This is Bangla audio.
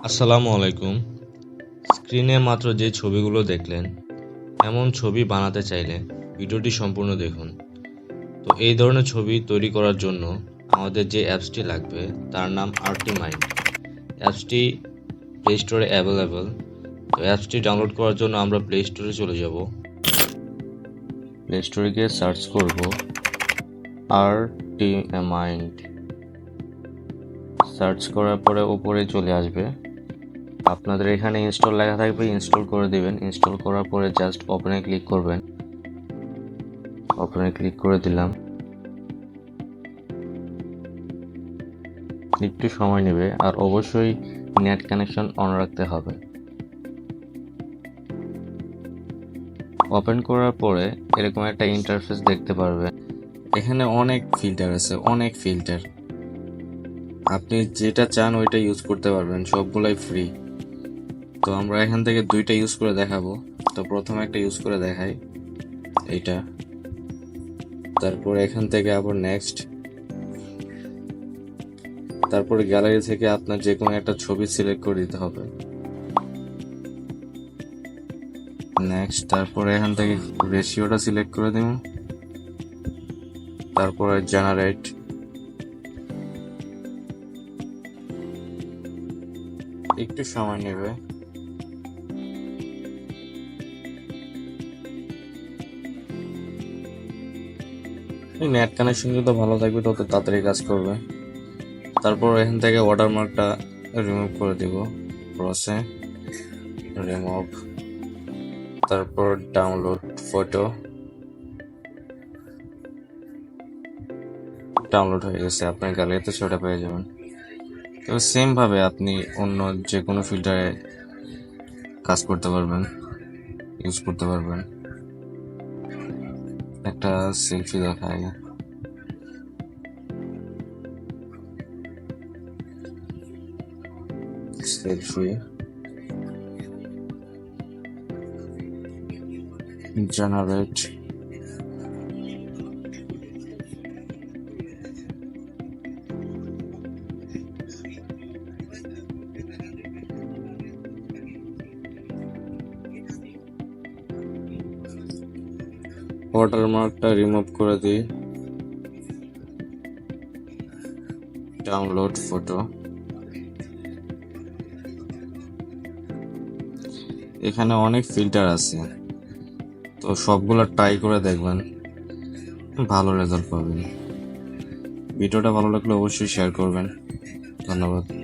আসসালামু আলাইকুম। স্ক্রিনে মাত্র যে ছবিগুলো দেখলেন, এমন ছবি বানাতে চাইলে ভিডিওটি সম্পূর্ণ দেখুন। তো এই ধরনের ছবি তৈরি করার জন্য আমাদের যে অ্যাপসটি লাগবে তার নাম আর্টিমাইন্ড। অ্যাপসটি প্লে স্টোরে অ্যাভেলেবল। তো অ্যাপসটি ডাউনলোড করার জন্য আমরা প্লে স্টোরে চলে যাব। প্লে স্টোরে গিয়ে সার্চ করব আর্টিমাইন্ড। সার্চ করার পরে উপরে চলে আসবে। আপনাদের এখানে ইনস্টল লেখা থাকবে, ইনস্টল করে দিবেন। ইনস্টল করার পরে জাস্ট ওপেনে ক্লিক করবেন। ওপেনে ক্লিক করে দিলাম। একটু সময় নেবে, আর অবশ্যই নেট কানেকশন অন রাখতে হবে। ওপেন করার পরে এরকম একটা ইন্টারফেস দেখতে পারবেন। এখানে অনেক ফিল্টার আছে, অনেক ফিল্টার। আপনি যেটা চান ওইটা ইউজ করতে পারবেন, সবগুলাই ফ্রি। তো আমরা এখান থেকে দুইটা ইউজ করে দেখাবো। তো প্রথমে একটা ইউজ করে দেখাই, এইটা। তারপর এখান থেকে আবার নেক্সট। তারপরে গ্যালারি থেকে আপনার যে কোনো একটা ছবি সিলেক্ট করে দিতে হবে। নেক্সট। তারপরে এখান থেকে রেশিওটা সিলেক্ট করে দিব। তারপরে জেনারেট। একটু সময় নেবে। নেট কানেকশন যত ভালো থাকবে তত তাড়াতাড়ি কাজ করবে। তারপর এখান থেকে ওয়াটারমার্কটা রিমুভ করে দিব। ক্রসে রিমুভ। তারপর ডাউনলোড ফটো। ডাউনলোড হয়ে গেছে, আপনার গ্যালারিতে সেটা পেয়ে যাবেন। তো সেম ভাবে আপনি অন্য যে কোনো ফিল্টারে কাজ করতে পারবেন, ইউজ করতে পারবেন। একটা সেলফি দেখায়। Selfie generate. ওয়াটারমার্কটা রিমুভ করে দিই। Download photo. এখানে অনেক ফিল্টার আছে, তো সবগুলো ট্রাই করে দেখবেন, ভালো রেজাল্ট পাবেন। ভিডিওটা ভালো লাগলে অবশ্যই শেয়ার করবেন। ধন্যবাদ।